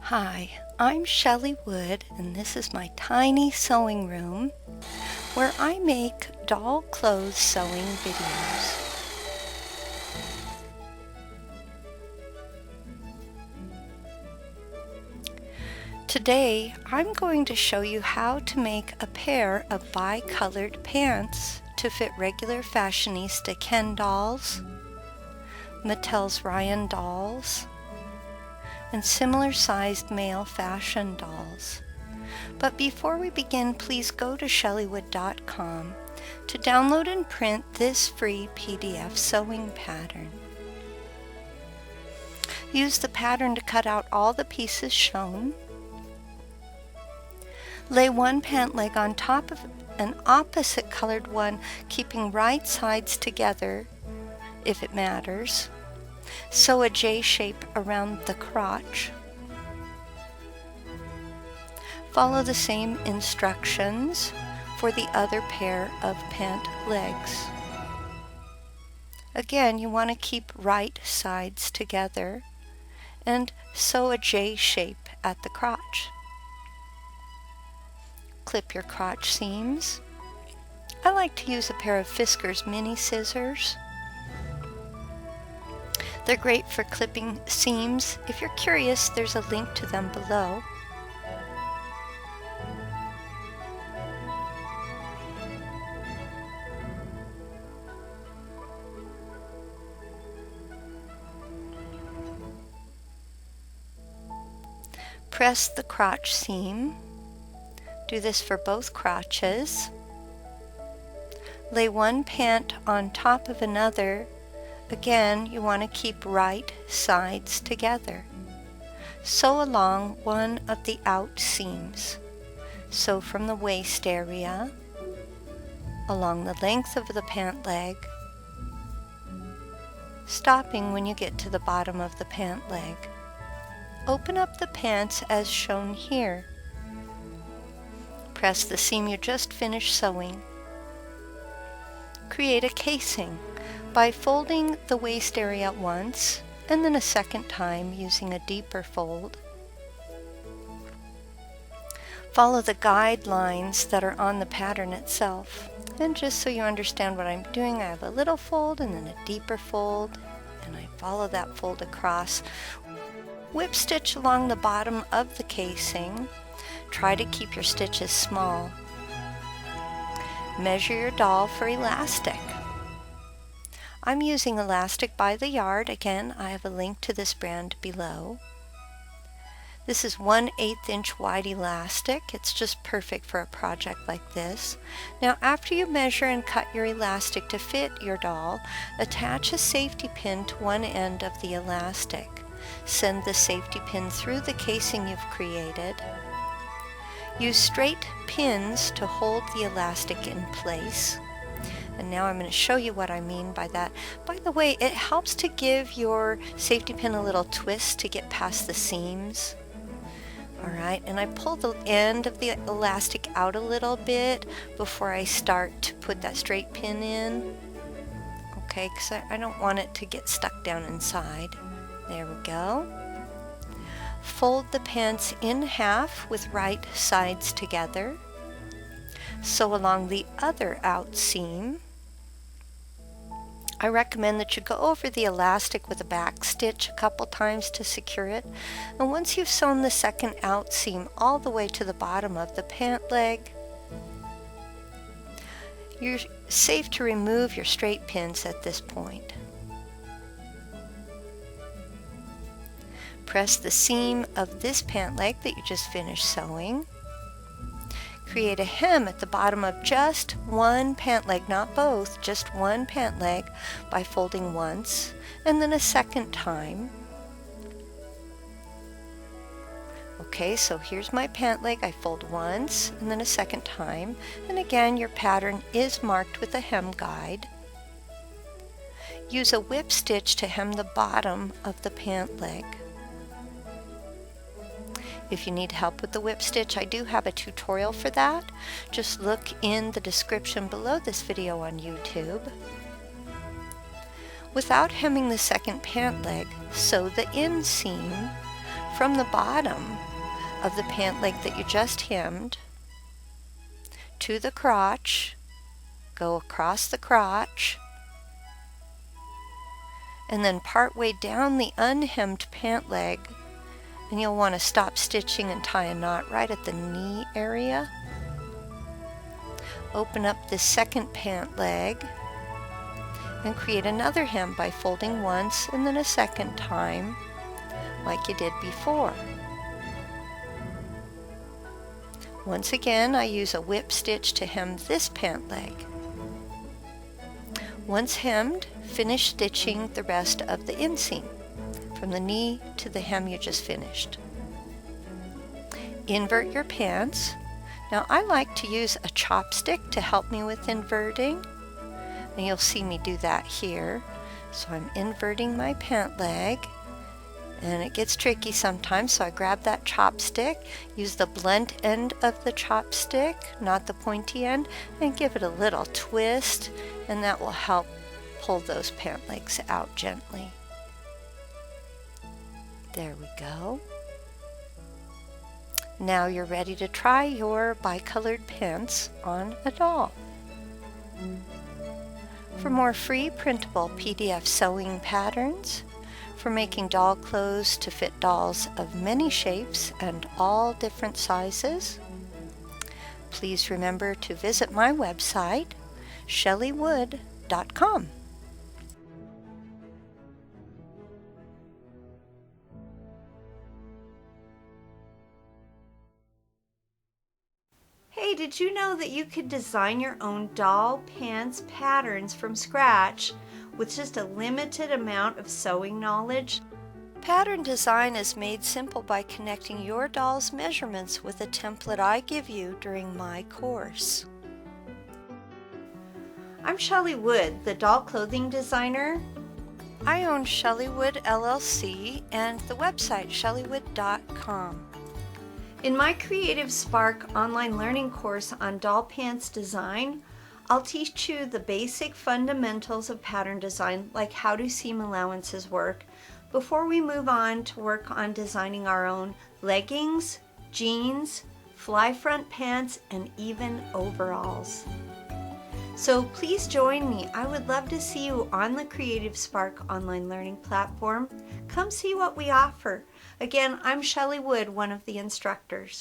Hi, I'm Shelley Wood, and this is my tiny sewing room where I make doll clothes sewing videos. Today, I'm going to show you how to make a pair of bi-colored pants to fit regular fashionista Ken dolls, Mattel's Ryan dolls, and similar sized male fashion dolls. But before we begin, please go to shelleywood.com to download and print this free PDF sewing pattern. Use the pattern to cut out all the pieces shown. Lay one pant leg on top of an opposite colored one, keeping right sides together if it matters. Sew a J shape around the crotch. Follow the same instructions for the other pair of pant legs. Again, you want to keep right sides together and sew a J shape at the crotch. Clip your crotch seams. I like to use a pair of Fisker's mini scissors. They're great for clipping seams. If you're curious, there's a link to them below. Press the crotch seam. Do this for both crotches. Lay one pant on top of another. Again, you want to keep right sides together. Sew along one of the out seams. Sew from the waist area, along the length of the pant leg, stopping when you get to the bottom of the pant leg. Open up the pants as shown here. Press the seam you just finished sewing. Create a casing by folding the waist area once and then a second time using a deeper fold. Follow the guidelines that are on the pattern itself. And just so you understand what I'm doing, I have a little fold and then a deeper fold, and I follow that fold across. Whip stitch along the bottom of the casing. Try to keep your stitches small. Measure your doll for elastic. I'm using elastic by the yard. Again, I have a link to this brand below. This is 1/8 inch wide elastic. It's just perfect for a project like this. Now, after you measure and cut your elastic to fit your doll, attach a safety pin to one end of the elastic. Send the safety pin through the casing you've created. Use straight pins to hold the elastic in place. And now I'm going to show you what I mean by that. By the way, it helps to give your safety pin a little twist to get past the seams. Alright, and I pull the end of the elastic out a little bit before I start to put that straight pin in. Okay, because I don't want it to get stuck down inside. There we go. Fold the pants in half with right sides together. Sew along the other out seam. I recommend that you go over the elastic with a backstitch a couple times to secure it. And once you've sewn the second out seam all the way to the bottom of the pant leg, you're safe to remove your straight pins at this point. Press the seam of this pant leg that you just finished sewing. Create a hem at the bottom of just one pant leg, not both, just one pant leg, by folding once and then a second time. Okay, so here's my pant leg. I fold once and then a second time, and again your pattern is marked with a hem guide. Use a whip stitch to hem the bottom of the pant leg. If you need help with the whip stitch, I do have a tutorial for that. Just look in the description below this video on YouTube. Without hemming the second pant leg, sew the inseam from the bottom of the pant leg that you just hemmed to the crotch, go across the crotch, and then part way down the unhemmed pant leg, and you'll want to stop stitching and tie a knot right at the knee area. Open up this second pant leg and create another hem by folding once and then a second time like you did before. Once again, I use a whip stitch to hem this pant leg. Once hemmed, finish stitching the rest of the inseam from the knee to the hem you just finished. Invert your pants. Now I like to use a chopstick to help me with inverting, and you'll see me do that here. So I'm inverting my pant leg, and it gets tricky sometimes, so I grab that chopstick, use the blunt end of the chopstick, not the pointy end, and give it a little twist, and that will help pull those pant legs out gently. There we go. Now you're ready to try your bicolored pants on a doll. For more free printable PDF sewing patterns, for making doll clothes to fit dolls of many shapes and all different sizes, please remember to visit my website, shelleywood.com. Hey, did you know that you could design your own doll pants patterns from scratch with just a limited amount of sewing knowledge? Pattern design is made simple by connecting your doll's measurements with a template I give you during my course. I'm Shelley Wood, the doll clothing designer. I own Shelley Wood LLC and the website shelleywood.com. In my Creative Spark online learning course on doll pants design, I'll teach you the basic fundamentals of pattern design, like how do seam allowances work, before we move on to work on designing our own leggings, jeans, fly front pants, and even overalls. So please join me. I would love to see you on the Creative Spark online learning platform. Come see what we offer. Again, I'm Shelley Wood, one of the instructors.